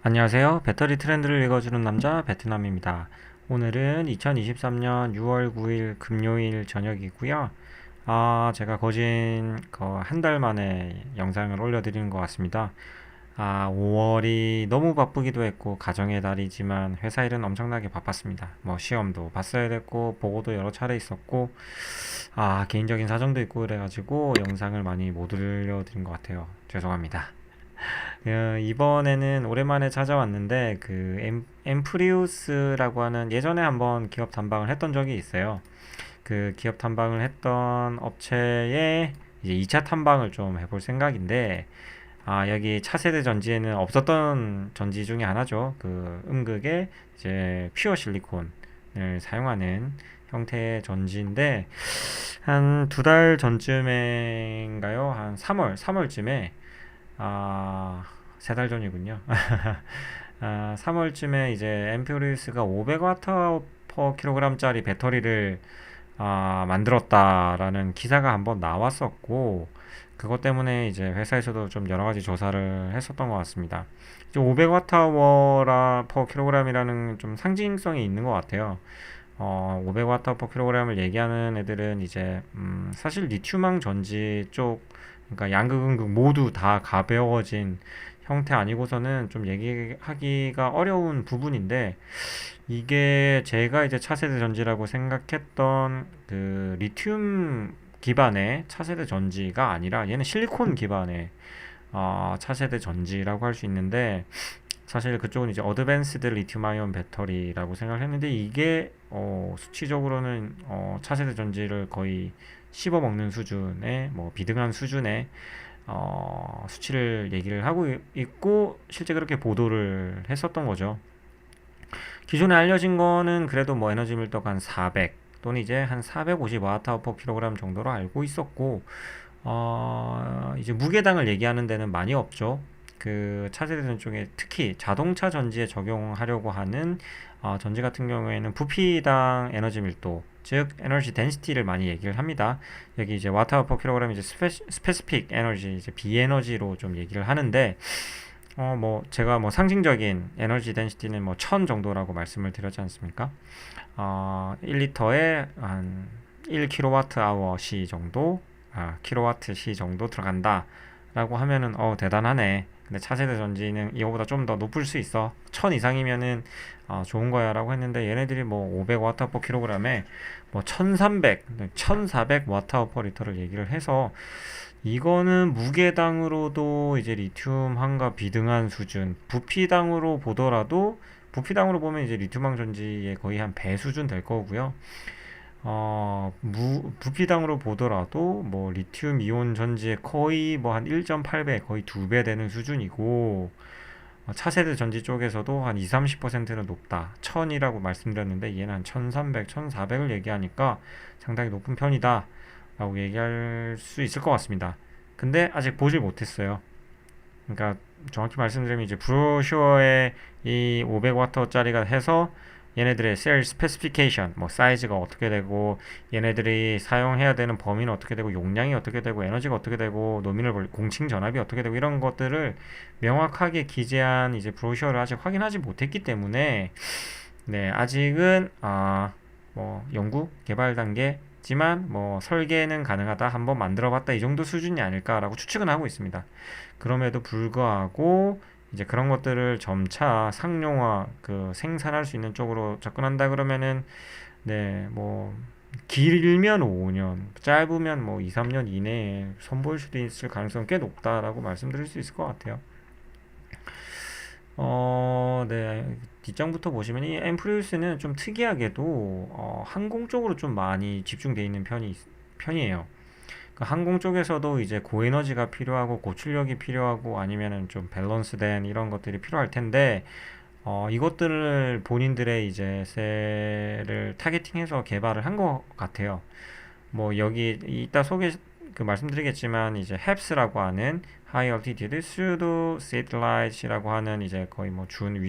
안녕하세요. 배터리 트렌드를 읽어주는 남자 베트남입니다. 오늘은 2023년 6월 9일 금요일 저녁이고요. 제가 거진 한 달 만에 영상을 올려드리는 것 같습니다. 5월이 너무 바쁘기도 했고 가정의 달이지만 회사 일은 엄청나게 바빴습니다. 뭐 시험도 봤어야 됐고 보고도 여러 차례 있었고 개인적인 사정도 있고 그래가지고 영상을 많이 못 올려드린 것 같아요. 죄송합니다. 이번에는 오랜만에 찾아왔는데 엠프리우스라고 하는 예전에 한번 기업 탐방을 했던 적이 있어요. 그 기업 탐방을 했던 업체에 이제 2차 탐방을 좀 해볼 생각인데 여기 차세대 전지에는 없었던 전지 중에 하나죠. 그 음극의 이제 퓨어 실리콘을 사용하는 형태의 전지인데 한 두 달 전쯤인가요? 한 3월쯤에 아, 세 달 전이군요. 3월쯤에 이제 엠퓨리우스가 500와트 퍼 킬로그램짜리 배터리를 만들었다라는 기사가 한번 나왔었고, 그것 때문에 이제 회사에서도 좀 여러 가지 조사를 했었던 것 같습니다. 이제 500와트 퍼 킬로그램이라는 좀 상징성이 있는 것 같아요. 500와트 퍼 킬로그램을 얘기하는 애들은 이제 사실 리튬황 전지 쪽, 그러니까 양극 음극 모두 다 가벼워진 형태 아니고서는 좀 얘기하기가 어려운 부분인데, 이게 제가 이제 차세대 전지라고 생각했던 그 리튬 기반의 차세대 전지가 아니라 얘는 실리콘 기반의 차세대 전지라고 할 수 있는데, 사실 그쪽은 이제 어드밴스드 리튬 아이온 배터리라고 생각을 했는데, 이게 수치적으로는 차세대 전지를 거의 씹어먹는 수준의 뭐 비등한 수준의 수치를 얘기를 하고 있고, 실제 그렇게 보도를 했었던 거죠. 기존에 알려진 거는 그래도 뭐 에너지 밀도가 한 400 또는 이제 한 450와트 퍼 킬로그램 정도로 알고 있었고, 이제 무게당을 얘기하는 데는 많이 없죠. 그 차세대 쪽에 특히 자동차 전지에 적용하려고 하는 전지 같은 경우에는 부피당 에너지 밀도, 즉 에너지 덴시티를 많이 얘기를 합니다. 여기 이제 와트 퍼 킬로그램 이제 스페시픽 에너지, 이제 비에너지로 좀 얘기를 하는데, 뭐 제가 뭐 상징적인 에너지 덴시티는 뭐 1000 정도라고 말씀을 드렸지 않습니까? 1리터에 한 1kWh 시 정도, 킬로와트 시 정도 들어간다라고 하면은 대단하네. 근데 차세대 전지는 이거보다 좀 더 높을 수 있어. 1000 이상이면은 좋은 거야라고 했는데, 얘네들이 뭐 500와트 퍼 킬로그램에 뭐 1300, 1400와트 퍼 리터를 얘기를 해서, 이거는 무게당으로도 이제 리튬황과 비등한 수준, 부피당으로 보면 이제 리튬황 전지의 거의 한 배 수준 될 거고요. 부피당으로 보더라도 뭐 리튬 이온 전지의 거의 뭐 한 1.8배, 거의 2배 되는 수준이고, 차세대 전지 쪽에서도 한 20, 30%는 높다. 1000이라고 말씀드렸는데 얘는 한 1300, 1400을 얘기하니까 상당히 높은 편이다 라고 얘기할 수 있을 것 같습니다. 근데 아직 보질 못했어요. 그러니까 정확히 말씀드리면 이제 브로셔에 이 500와트짜리가 해서 얘네들의 셀 스페시피케이션, 뭐 사이즈가 어떻게 되고, 얘네들이 사용해야 되는 범위는 어떻게 되고, 용량이 어떻게 되고, 에너지가 어떻게 되고, 노미널 공칭 전압이 어떻게 되고, 이런 것들을 명확하게 기재한 이제 브로셔를 아직 확인하지 못했기 때문에, 네, 아직은 뭐 연구 개발 단계지만 뭐 설계는 가능하다, 한번 만들어봤다, 이 정도 수준이 아닐까라고 추측은 하고 있습니다. 그럼에도 불구하고 이제 그런 것들을 점차 상용화, 그 생산할 수 있는 쪽으로 접근한다 그러면은, 네, 뭐 길면 5년, 짧으면 뭐 2, 3년 이내에 선보일 수도 있을 가능성이 꽤 높다라고 말씀드릴 수 있을 것 같아요. 네. 뒷장부터 보시면 이 앰프리우스는 좀 특이하게도 항공 쪽으로 좀 많이 집중되어 있는 편이에요. 그 항공 쪽에서도 이제 고에너지가 필요하고 고출력이 필요하고 아니면은 좀 밸런스된 이런 것들이 필요할 텐데, 이것들을 본인들의 이제 셀을 타겟팅해서 개발을 한 것 같아요. 뭐 여기 이따 말씀드리겠지만, 이제 HAPS라고 하는 High Altitude Pseudo Satellite이라고 하는 이제 거의 뭐 준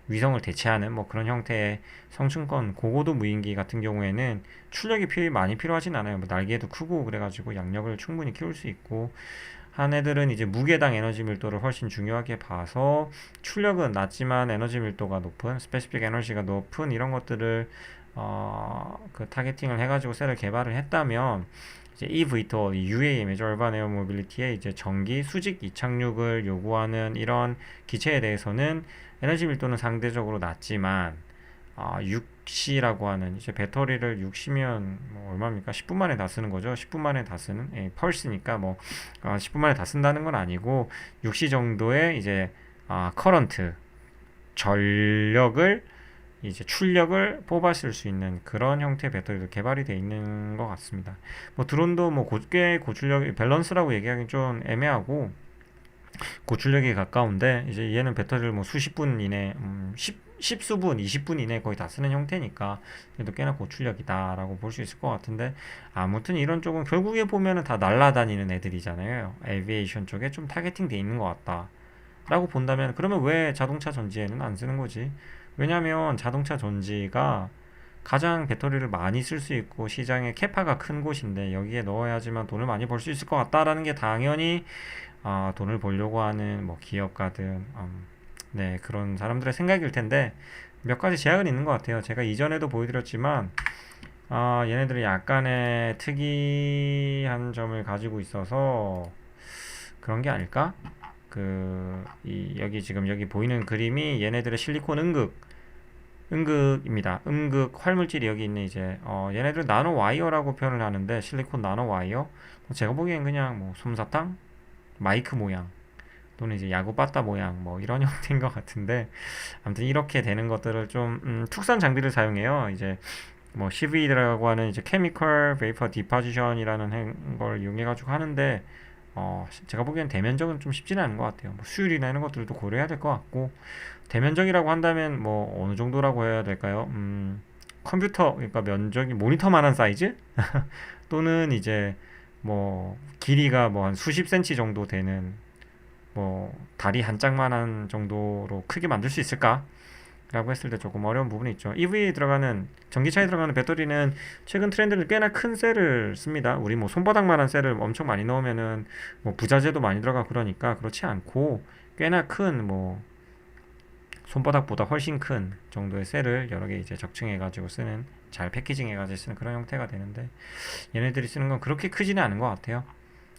위성을 대체하는 뭐 그런 형태의 성층권 고고도 무인기 같은 경우에는 출력이 많이 필요하진 않아요. 뭐 날개도 크고 그래가지고 양력을 충분히 키울 수 있고, 한 애들은 이제 무게당 에너지 밀도를 훨씬 중요하게 봐서 출력은 낮지만 에너지 밀도가 높은 스페시픽 에너지가 높은 이런 것들을 그 타겟팅을 해가지고 셀을 개발을 했다면 이제 eVTOL, UAM, Urban Air Mobility의 이제 전기 수직 이착륙을 요구하는 이런 기체에 대해서는 에너지 밀도는 상대적으로 낮지만 6C라고 하는 이제 배터리를 6C면 뭐 얼마입니까? 10분 만에 다 쓰는 거죠. 10분 만에 다 쓰는 펄스니까 뭐 10분 만에 다 쓴다는 건 아니고 6C 정도의 이제 커런트 전력을 이제 출력을 뽑았을 수 있는 그런 형태의 배터리도 개발이 되어 있는 것 같습니다. 뭐 드론도 뭐 꽤 고출력 밸런스라고 얘기하기 좀 애매하고 고출력이 가까운데 이제 얘는 배터리를 뭐 수십 분 이내 10수분 20분 이내에 거의 다 쓰는 형태니까 그래도 꽤나 고출력이다라고 볼 수 있을 것 같은데 아무튼 이런 쪽은 결국에 보면은 다 날아다니는 애들이잖아요. 에비에이션 쪽에 좀 타겟팅 돼 있는 것 같다 라고 본다면 그러면 왜 자동차 전지에는 안 쓰는 거지? 왜냐하면 자동차 전지가 가장 배터리를 많이 쓸 수 있고 시장의 캐파가 큰 곳인데 여기에 넣어야지만 돈을 많이 벌 수 있을 것 같다라는 게 당연히 돈을 벌려고 하는 뭐 기업가든 네 그런 사람들의 생각일 텐데 몇 가지 제약은 있는 것 같아요. 제가 이전에도 보여드렸지만 얘네들이 약간의 특이한 점을 가지고 있어서 그런 게 아닐까? 여기 지금 여기 보이는 그림이 얘네들의 실리콘 음극입니다. 음극 활물질이 여기 있는 이제 얘네들은 나노 와이어라고 표현을 하는데 실리콘 나노 와이어 제가 보기엔 그냥 뭐 솜사탕 마이크 모양 또는 이제 야구 빠따 모양 뭐 이런 형태인 것 같은데 아무튼 이렇게 되는 것들을 좀 특수한 장비를 사용해요. 이제 뭐 CV라고 하는 이제 케미컬 베이퍼 디파지션이라는 걸 이용해 가지고 하는데 제가 보기엔 대면적은 좀 쉽지는 않은 것 같아요. 뭐 수율이나 이런 것들도 고려해야 될 것 같고 대면적이라고 한다면 뭐 어느 정도라고 해야 될까요? 컴퓨터 그러니까 면적이 모니터만한 사이즈 또는 이제 뭐 길이가 뭐 한 수십 센치 정도 되는 뭐 다리 한 짝만한 정도로 크게 만들 수 있을까? 라고 했을 때 조금 어려운 부분이 있죠. EV에 들어가는 전기차에 들어가는 배터리는 최근 트렌드는 꽤나 큰 셀을 씁니다. 우리 뭐 손바닥만한 셀을 엄청 많이 넣으면은 뭐 부자재도 많이 들어가 그러니까 그렇지 않고 꽤나 큰 뭐 손바닥보다 훨씬 큰 정도의 셀을 여러 개 이제 적층해 가지고 쓰는 잘 패키징 해 가지고 쓰는 그런 형태가 되는데 얘네들이 쓰는 건 그렇게 크지는 않은 것 같아요.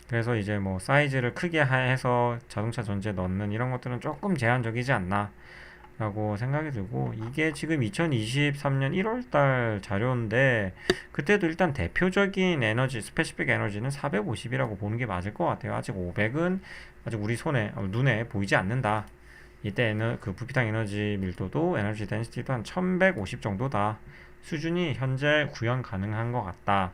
그래서 이제 뭐 사이즈를 크게 해서 자동차 전지에 넣는 이런 것들은 조금 제한적이지 않나 라고 생각이 들고 이게 지금 2023년 1월달 자료인데 그때도 일단 대표적인 에너지 스페시픽 에너지는 450이라고 보는 게 맞을 것 같아요. 아직 500은 아직 우리 손에 눈에 보이지 않는다. 이때 그 부피당 에너지 밀도도 에너지 덴시티도 한 1150 정도다. 수준이 현재 구현 가능한 것 같다.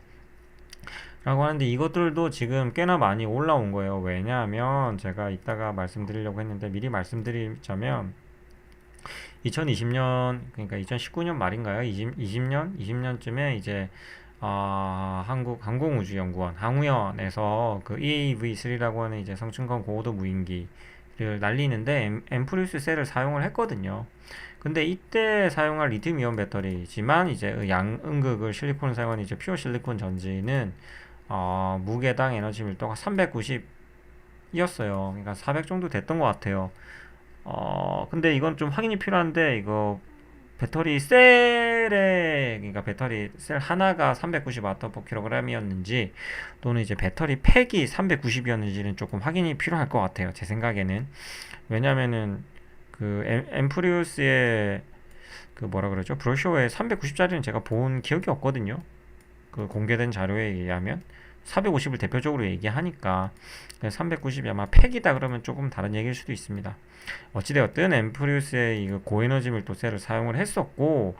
라고 하는데 이것들도 지금 꽤나 많이 올라온 거예요. 왜냐하면 제가 이따가 말씀드리려고 했는데 미리 말씀드리자면 2020년 그러니까 2019년 말인가요? 20년 쯤에 이제 한국 항공우주연구원 항우연에서 그 EAV3라고 하는 이제 성층권 고고도 무인기를 날리는데 앰프리우스 셀을 사용을 했거든요. 근데 이때 사용할 리튬 이온 배터리지만 이제 양음극을 실리콘을 사용한 이제 퓨어 실리콘 전지는 무게당 에너지 밀도가 390이었어요. 그러니까 400 정도 됐던 것 같아요. 근데 이건 좀 확인이 필요한데, 이거 배터리 셀에, 그러니까 배터리 셀 하나가 390Wh/kg이었는지, 또는 이제 배터리 팩이 390이었는지는 조금 확인이 필요할 것 같아요. 제 생각에는. 왜냐면은, 그, 앰프리우스의, 그 뭐라 그러죠? 브로셔에 390짜리는 제가 본 기억이 없거든요. 그 공개된 자료에 의하면. 450을 대표적으로 얘기하니까 390이 아마 팩이다 그러면 조금 다른 얘기일 수도 있습니다. 어찌되었든 앰프리우스의 이 고에너지 밀도 셀을 사용을 했었고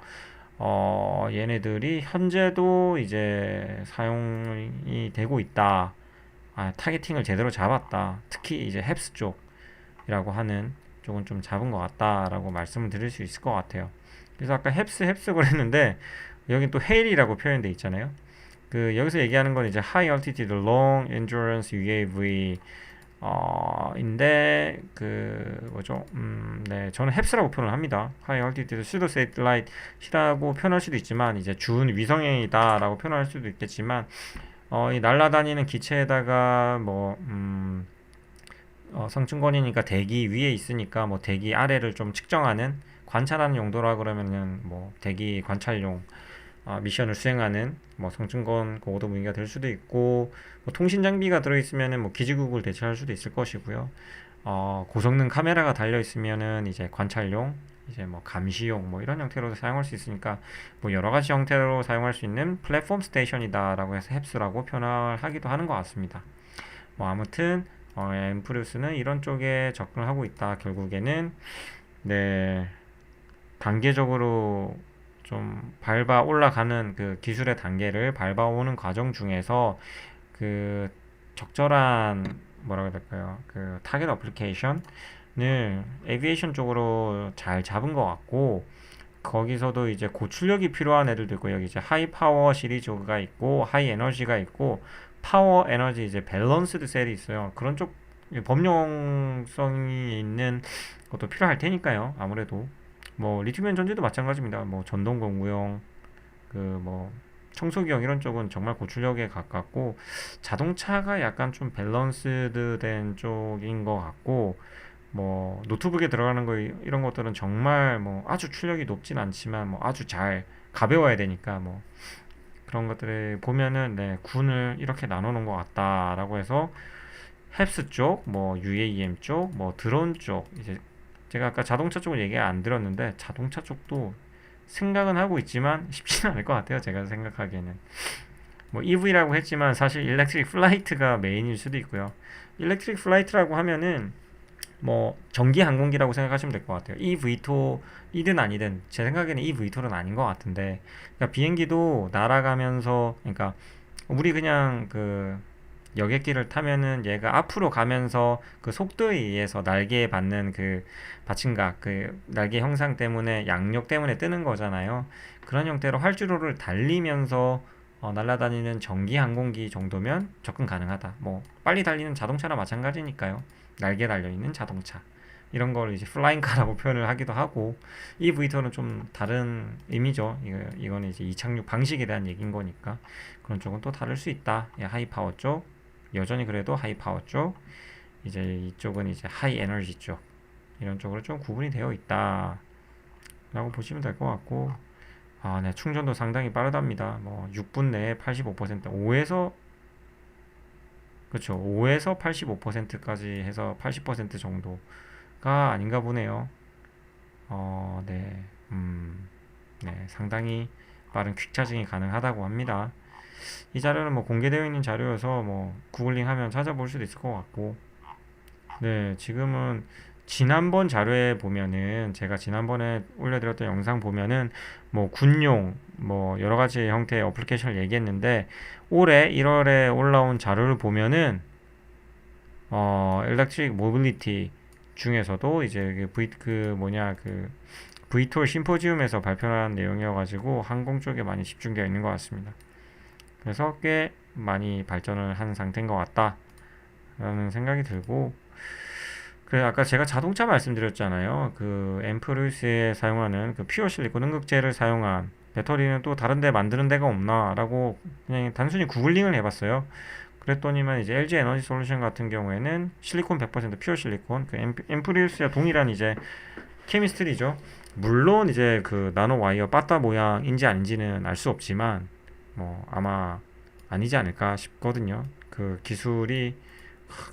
얘네들이 현재도 이제 사용이 되고 있다. 타겟팅을 제대로 잡았다. 특히 이제 헵스 쪽이라고 하는 쪽은 좀 잡은 것 같다라고 말씀을 드릴 수 있을 것 같아요. 그래서 아까 헵스 그랬는데 여긴 또 헤일이라고 표현되어 있잖아요. 그 여기서 얘기하는 건 이제 High Altitude Long Endurance UAV 인데 그 뭐죠? 네, 저는 헵스라고 표현을 합니다. High Altitude Pseudo Satellite이라고 표현할 수도 있지만 이제 준 위성행이다라고 표현할 수도 있겠지만 이 날아다니는 기체에다가 뭐 성층권이니까 대기 위에 있으니까 뭐 대기 아래를 좀 측정하는 관찰하는 용도라 그러면은 뭐 대기 관찰용 미션을 수행하는 뭐 성층권 고도 무기가 될 수도 있고 뭐 통신 장비가 들어있으면은 뭐 기지국을 대체할 수도 있을 것이고요. 고성능 카메라가 달려 있으면은 이제 관찰용, 이제 뭐 감시용 뭐 이런 형태로도 사용할 수 있으니까 뭐 여러 가지 형태로 사용할 수 있는 플랫폼 스테이션이다라고 해서 햅스라고 표현을 하기도 하는 것 같습니다. 뭐 아무튼 엠프리우스는 이런 쪽에 접근을 하고 있다. 결국에는 네, 단계적으로 좀 밟아 올라가는 그 기술의 단계를 밟아오는 과정 중에서 그 적절한 뭐라고 해야 될까요? 그 타겟 어플리케이션을 에비에이션 쪽으로 잘 잡은 것 같고 거기서도 이제 고출력이 필요한 애들도 있고 여기 이제 하이 파워 시리즈가 있고 하이 에너지가 있고 파워 에너지 이제 밸런스드 셀이 있어요. 그런 쪽 범용성이 있는 것도 필요할 테니까요. 아무래도 뭐 리튬이온 전지도 마찬가지입니다. 뭐 전동공구용 그 뭐 청소기용 이런 쪽은 정말 고출력에 가깝고 자동차가 약간 좀 밸런스드 된 쪽인 것 같고 뭐 노트북에 들어가는 거 이런 것들은 정말 뭐 아주 출력이 높진 않지만 뭐 아주 잘 가벼워야 되니까 뭐 그런 것들을 보면은 네, 군을 이렇게 나눠 놓은 것 같다라고 해서 햅스 쪽, 뭐 UAM 쪽, 뭐 드론 쪽 이제 제가 아까 자동차 쪽을 얘기 안 들었는데 자동차 쪽도 생각은 하고 있지만 쉽지는 않을 것 같아요. 제가 생각하기에는 뭐 EV라고 했지만 사실 일렉트릭 플라이트가 메인일 수도 있고요. 일렉트릭 플라이트라고 하면은 뭐 전기 항공기라고 생각하시면 될 것 같아요. 이 V2이든 아니든 제 생각에는 이 V2는 아닌 것 같은데 그러니까 비행기도 날아가면서 그러니까 우리 그냥 그 여객기를 타면은 얘가 앞으로 가면서 그 속도에 의해서 날개에 받는 그 받침각 그 날개 형상 때문에 양력 때문에 뜨는 거잖아요. 그런 형태로 활주로를 달리면서 날아다니는 전기 항공기 정도면 접근 가능하다. 뭐 빨리 달리는 자동차나 마찬가지니까요. 날개 달려 있는 자동차 이런 걸 이제 플라잉카라고 표현을 하기도 하고 이 V2는 좀 다른 의미죠. 이거는 이제 이착륙 방식에 대한 얘기인 거니까 그런 쪽은 또 다를 수 있다. 예, 하이 파워 쪽 여전히 그래도 하이 파워 쪽 이제 이쪽은 이제 하이 에너지 쪽 이런 쪽으로 좀 구분이 되어 있다 라고 보시면 될 것 같고 네, 충전도 상당히 빠르답니다. 뭐 6분 내에 85% 5에서 그렇죠. 5에서 85%까지 해서 80% 정도가 아닌가 보네요. 네. 네, 상당히 빠른 퀵 차징이 가능하다고 합니다. 이 자료는 뭐 공개되어 있는 자료여서 뭐 구글링 하면 찾아볼 수도 있을 것 같고 네, 지금은 지난번 자료에 보면은 제가 지난번에 올려드렸던 영상 보면은 뭐 군용 뭐 여러 가지 형태의 어플리케이션을 얘기했는데 올해 1월에 올라온 자료를 보면은 일렉트릭 모빌리티 중에서도 이제 그 V2 심포지움에서 발표한 내용이어가지고 항공 쪽에 많이 집중되어 있는 것 같습니다. 그래서 꽤 많이 발전을 한 상태인 것 같다라는 생각이 들고 그래 아까 제가 자동차 말씀드렸잖아요. 그 앰프류스에 사용하는 그 퓨어 실리콘 응급제를 사용한 배터리는 또 다른 데 만드는 데가 없나라고 그냥 단순히 구글링을 해봤어요. 그랬더니만 이제 LG 에너지 솔루션 같은 경우에는 실리콘 100% 퓨어 실리콘 그 앰프리우스와 동일한 이제 케미스트리죠. 물론 이제 그 나노 와이어 빠따 모양인지 아닌지는 알 수 없지만 뭐 아마 아니지 않을까 싶거든요. 그 기술이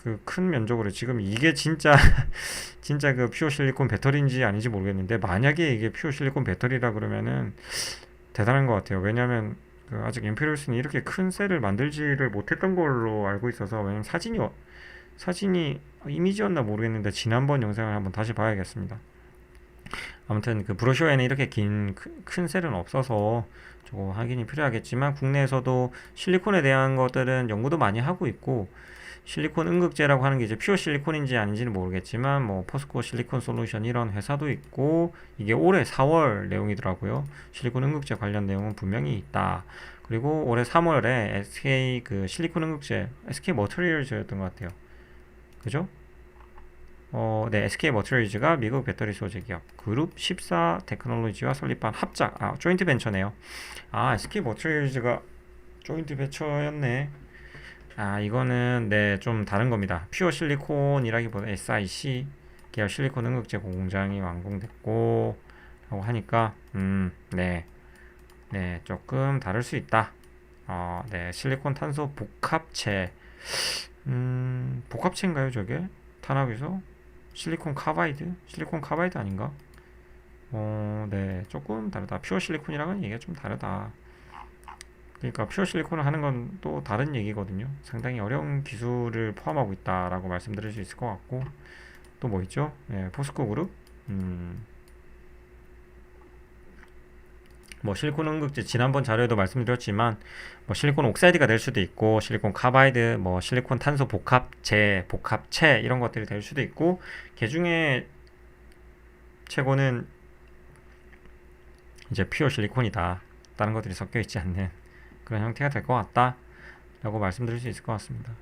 그 큰 면적으로 지금 이게 진짜 진짜 그 퓨어 실리콘 배터리인지 아닌지 모르겠는데 만약에 이게 퓨어 실리콘 배터리라 그러면은 대단한 것 같아요. 왜냐하면 그 아직 엠페리우스는 이렇게 큰 셀을 만들지를 못했던 걸로 알고 있어서 왜냐면 사진이 이미지였나 모르겠는데 지난번 영상을 한번 다시 봐야겠습니다. 아무튼 그 브로셔에는 이렇게 긴 큰 셀은 없어서 조금 확인이 필요하겠지만 국내에서도 실리콘에 대한 것들은 연구도 많이 하고 있고 실리콘 응급제라고 하는 게 이제 퓨어 실리콘인지 아닌지는 모르겠지만 뭐 포스코 실리콘 솔루션 이런 회사도 있고 이게 올해 4월 내용이더라고요. 실리콘 응급제 관련 내용은 분명히 있다. 그리고 올해 3월에 SK 그 실리콘 응급제 SK 머터리얼즈였던 것 같아요. 그죠? 네, SK 머터리얼즈가 미국 배터리 소재 기업 그룹 14 테크놀로지와 설립한 합작 조인트 벤처네요. SK 머터리얼즈가 조인트 벤처였네. 이거는 네, 좀 다른 겁니다. 퓨어 실리콘이라기보다 SiC 계열 실리콘 응급제 공장이 완공됐고 라고 하니까 네, 네, 조금 다를 수 있다. 네, 실리콘 탄소 복합체. 복합체인가요, 저게? 탄화기소? 실리콘 카바이드? 실리콘 카바이드 아닌가? 네, 조금 다르다. 퓨어 실리콘이랑은 얘기가 좀 다르다. 그러니까 퓨어 실리콘을 하는 건 또 다른 얘기거든요. 상당히 어려운 기술을 포함하고 있다라고 말씀드릴 수 있을 것 같고, 또 뭐 있죠? 네, 포스코 그룹. 뭐 실리콘 응급제 지난번 자료에도 말씀드렸지만 뭐 실리콘 옥사이드가 될 수도 있고 실리콘 카바이드, 뭐 실리콘 탄소 복합제, 복합체 이런 것들이 될 수도 있고, 그 중에 최고는 이제 퓨어 실리콘이다. 다른 것들이 섞여 있지 않는 그런 형태가 될 것 같다. 라고 말씀드릴 수 있을 것 같습니다.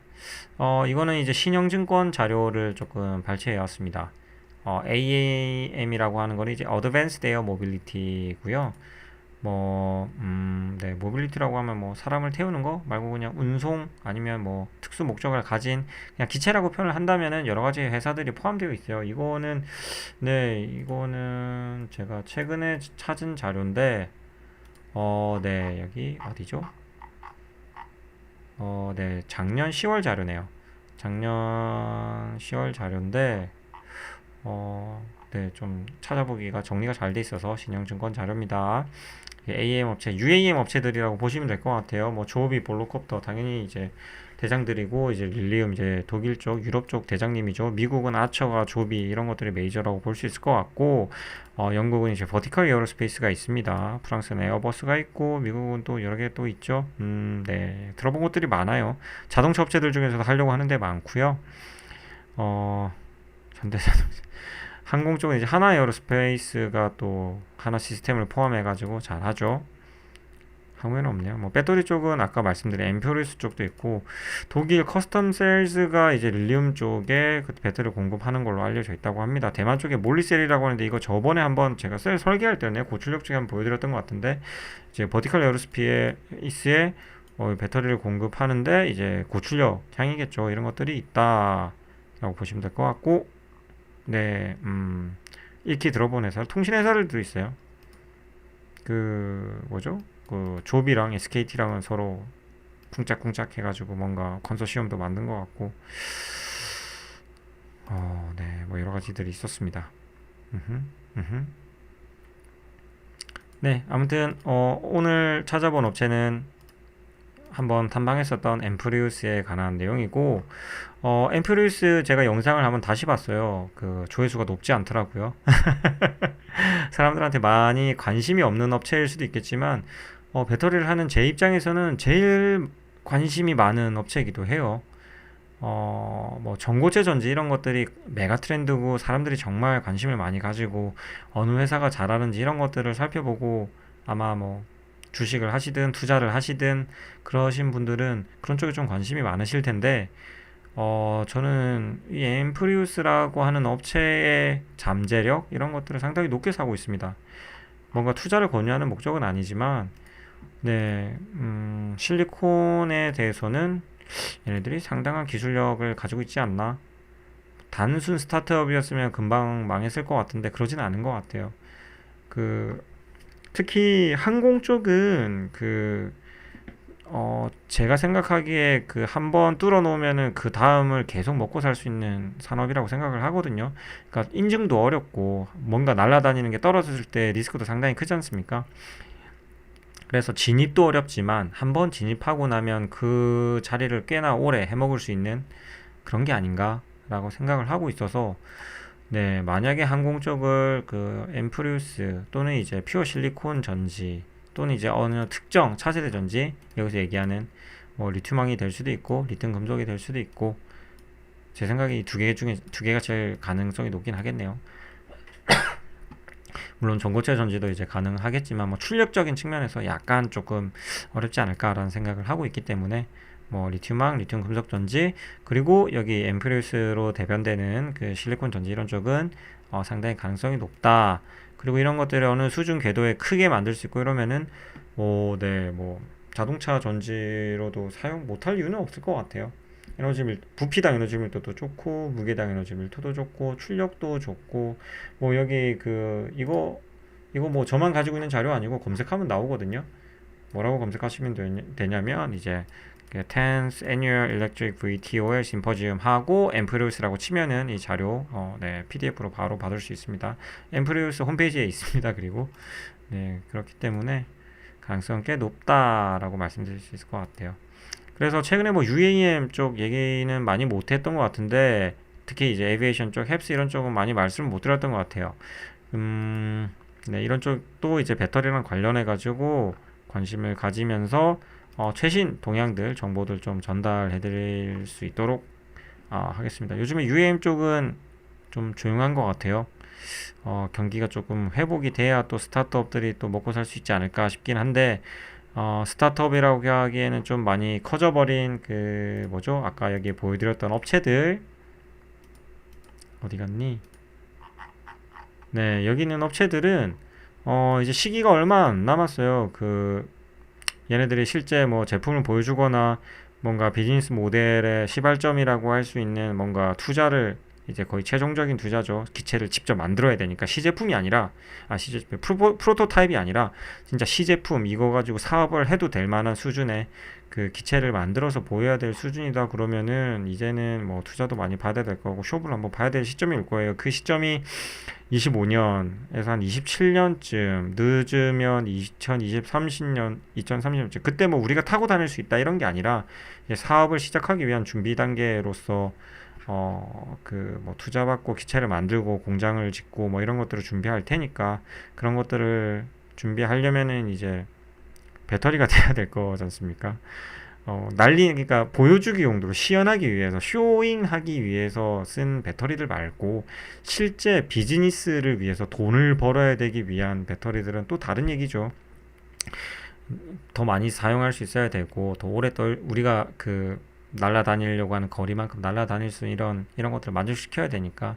이거는 이제 신영증권 자료를 조금 발췌해 왔습니다. AAM이라고 하는 거는 이제 Advanced Air Mobility고요. 네, 모빌리티라고 하면 뭐 사람을 태우는 거 말고 그냥 운송 아니면 뭐 특수 목적을 가진 그냥 기체라고 표현을 한다면은 여러 가지 회사들이 포함되어 있어요. 이거는 제가 최근에 찾은 자료인데, 네, 여기 어디죠? 네, 작년 10월 자료네요. 작년 10월 자료인데, 네, 좀 찾아보기가 정리가 잘 돼 있어서 신영증권 자료입니다. AAM 업체, UAM 업체들이라고 보시면 될 것 같아요. 뭐 조업이 볼로콥터 당연히 이제 대장들이고, 이제 릴리움 이제 독일 쪽, 유럽 쪽 대장님이죠. 미국은 아처가 조비 이런 것들이 메이저라고 볼 수 있을 것 같고, 영국은 이제 버티컬 에어로스페이스가 있습니다. 프랑스는 에어버스가 있고, 미국은 또 여러 개 또 있죠. 네, 들어본 것들이 많아요. 자동차 업체들 중에서도 하려고 하는데 많고요. 현대자동차. 항공 쪽은 이제 하나 에어로스페이스가 또 하나 시스템을 포함해가지고 잘 하죠. 항공에는 없네요. 뭐 배터리 쪽은 아까 말씀드린 엠퓨리스 쪽도 있고, 독일 커스텀 셀즈가 이제 릴리움 쪽에 그 배터리 공급하는 걸로 알려져 있다고 합니다. 대만 쪽에 몰리셀이라고 하는데 이거 저번에 한번 제가 셀 설계할 때는 고출력 쪽에 한번 보여드렸던 것 같은데, 이제 버티컬 에어로스페이스에 배터리를 공급하는데 이제 고출력 향이겠죠. 이런 것들이 있다라고 보시면 될 것 같고, 네, 익히 들어본 회사, 통신 회사들도 있어요. 그 뭐죠? 그 조비랑 SKT랑은 서로 쿵짝쿵짝 해가지고 뭔가 컨소시엄도 만든 것 같고, 네, 뭐 여러 가지들이 있었습니다. 음흠, 음흠. 네, 아무튼 오늘 찾아본 업체는 한번 탐방했었던 앰프리우스에 관한 내용이고, 앰프리우스 제가 영상을 한번 다시 봤어요. 그 조회수가 높지 않더라고요. 사람들한테 많이 관심이 없는 업체일 수도 있겠지만, 배터리를 하는 제 입장에서는 제일 관심이 많은 업체이기도 해요. 뭐 전고체 전지 이런 것들이 메가 트렌드고 사람들이 정말 관심을 많이 가지고 어느 회사가 잘하는지 이런 것들을 살펴보고 아마 뭐 주식을 하시든 투자를 하시든 그러신 분들은 그런 쪽에 좀 관심이 많으실 텐데, 저는 이 엠프리우스라고 하는 업체의 잠재력 이런 것들을 상당히 높게 사고 있습니다. 뭔가 투자를 권유하는 목적은 아니지만, 네, 실리콘에 대해서는 얘네들이 상당한 기술력을 가지고 있지 않나. 단순 스타트업이었으면 금방 망했을 것 같은데 그러진 않은 것 같아요. 그 특히 항공 쪽은 제가 생각하기에 그 한 번 뚫어 놓으면은 그 다음을 계속 먹고 살 수 있는 산업이라고 생각을 하거든요. 그러니까 인증도 어렵고 뭔가 날아다니는 게 떨어졌을 때 리스크도 상당히 크지 않습니까? 그래서 진입도 어렵지만 한 번 진입하고 나면 그 자리를 꽤나 오래 해먹을 수 있는 그런 게 아닌가라고 생각을 하고 있어서, 네, 만약에 항공 쪽을 그 엠프리우스 또는 이제 퓨어 실리콘 전지 또는 이제 어느 특정 차세대 전지, 여기서 얘기하는 뭐 리튬황이 될 수도 있고 리튬 금속이 될 수도 있고, 제 생각에 이 두 개 중에 두 개가 제일 가능성이 높긴 하겠네요. 물론 전고체 전지도 이제 가능하겠지만 뭐 출력적인 측면에서 약간 조금 어렵지 않을까라는 생각을 하고 있기 때문에, 뭐 리튬황, 리튬 금속 전지, 그리고 여기 엠프리우스로 대변되는 그 실리콘 전지 이런 쪽은 상당히 가능성이 높다. 그리고 이런 것들을 어느 수준 궤도에 크게 만들 수 있고 이러면은 네, 뭐 자동차 전지로도 사용 못할 이유는 없을 것 같아요. 부피당 에너지 밀도도 좋고, 무게당 에너지 밀도도 좋고, 출력도 좋고, 뭐 여기 이거 뭐 저만 가지고 있는 자료 아니고 검색하면 나오거든요. 뭐라고 검색하시면 되냐면 이제 그 10th Annual Electric VTOL Symposium 하고 앰프리우스라고 치면은 이 자료 네, PDF로 바로 받을 수 있습니다. 앰프리우스 홈페이지에 있습니다. 그리고 네, 그렇기 때문에 가능성 꽤 높다라고 말씀드릴 수 있을 것 같아요. 그래서 최근에 뭐 UAM 쪽 얘기는 많이 못했던 것 같은데 특히 이제 에비에이션 쪽, 햅스 이런 쪽은 많이 말씀을 못 드렸던 것 같아요. 네, 이런 쪽도 이제 배터리랑 관련해 가지고 관심을 가지면서 최신 동향들, 정보들 좀 전달해 드릴 수 있도록 하겠습니다. 요즘에 UAM 쪽은 좀 조용한 것 같아요. 경기가 조금 회복이 돼야 또 스타트업들이 또 먹고 살 수 있지 않을까 싶긴 한데, 스타트업이라고 하기에는 좀 많이 커져버린 그 뭐죠? 아까 여기 보여드렸던 업체들 어디 갔니? 네, 여기 있는 업체들은 이제 시기가 얼마 안 남았어요. 얘네들이 실제 뭐 제품을 보여주거나 뭔가 비즈니스 모델의 시발점이라고 할 수 있는 뭔가 투자를 이제 거의 최종적인 투자죠. 기체를 직접 만들어야 되니까 시제품이 아니라 프로토타입이 아니라 진짜 시제품 이거 가지고 사업을 해도 될 만한 수준의 그 기체를 만들어서 보여야 될 수준이다 그러면은 이제는 뭐 투자도 많이 받아야 될 거고 쇼부를 한번 봐야 될 시점이 올 거예요. 그 시점이 25년에서 한 27년쯤, 늦으면 2030년, 2030년쯤. 그때 뭐 우리가 타고 다닐 수 있다 이런 게 아니라 이제 사업을 시작하기 위한 준비 단계로서 뭐 투자받고 기체를 만들고 공장을 짓고 뭐 이런 것들을 준비할 테니까 그런 것들을 준비하려면은 이제 배터리가 돼야 될 거지 않습니까? 그러니까 보여주기 용도로 시연하기 위해서, 쇼잉하기 위해서 쓴 배터리들 말고, 실제 비즈니스를 위해서 돈을 벌어야 되기 위한 배터리들은 또 다른 얘기죠. 더 많이 사용할 수 있어야 되고, 더 오래 우리가 날아다니려고 하는 거리만큼 날아다닐 수 이런 것들을 만족시켜야 되니까,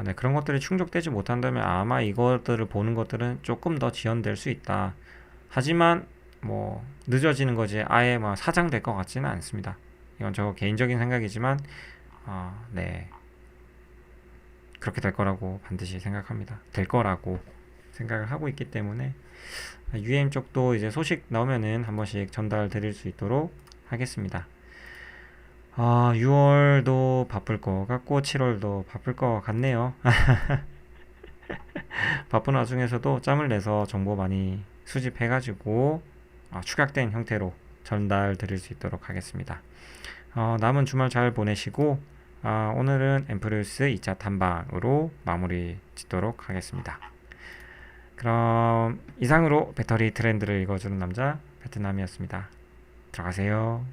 네, 그런 것들이 충족되지 못한다면 아마 이것들을 보는 것들은 조금 더 지연될 수 있다. 하지만 뭐 늦어지는 거지 아예 뭐 사장될 것 같지는 않습니다. 이건 저 개인적인 생각이지만 네, 그렇게 될 거라고 반드시 생각합니다. 될 거라고 생각을 하고 있기 때문에 UAM 쪽도 이제 소식 나오면은 한 번씩 전달 드릴 수 있도록 하겠습니다. 6월도 바쁠 것 같고 7월도 바쁠 것 같네요. 바쁜 와중에서도 짬을 내서 정보 많이 수집해가지고 축약된 형태로 전달 드릴 수 있도록 하겠습니다. 남은 주말 잘 보내시고 오늘은 앰프리우스 2차 탐방으로 마무리 짓도록 하겠습니다. 그럼 이상으로 배터리 트렌드를 읽어주는 남자 베트남이었습니다. 들어가세요.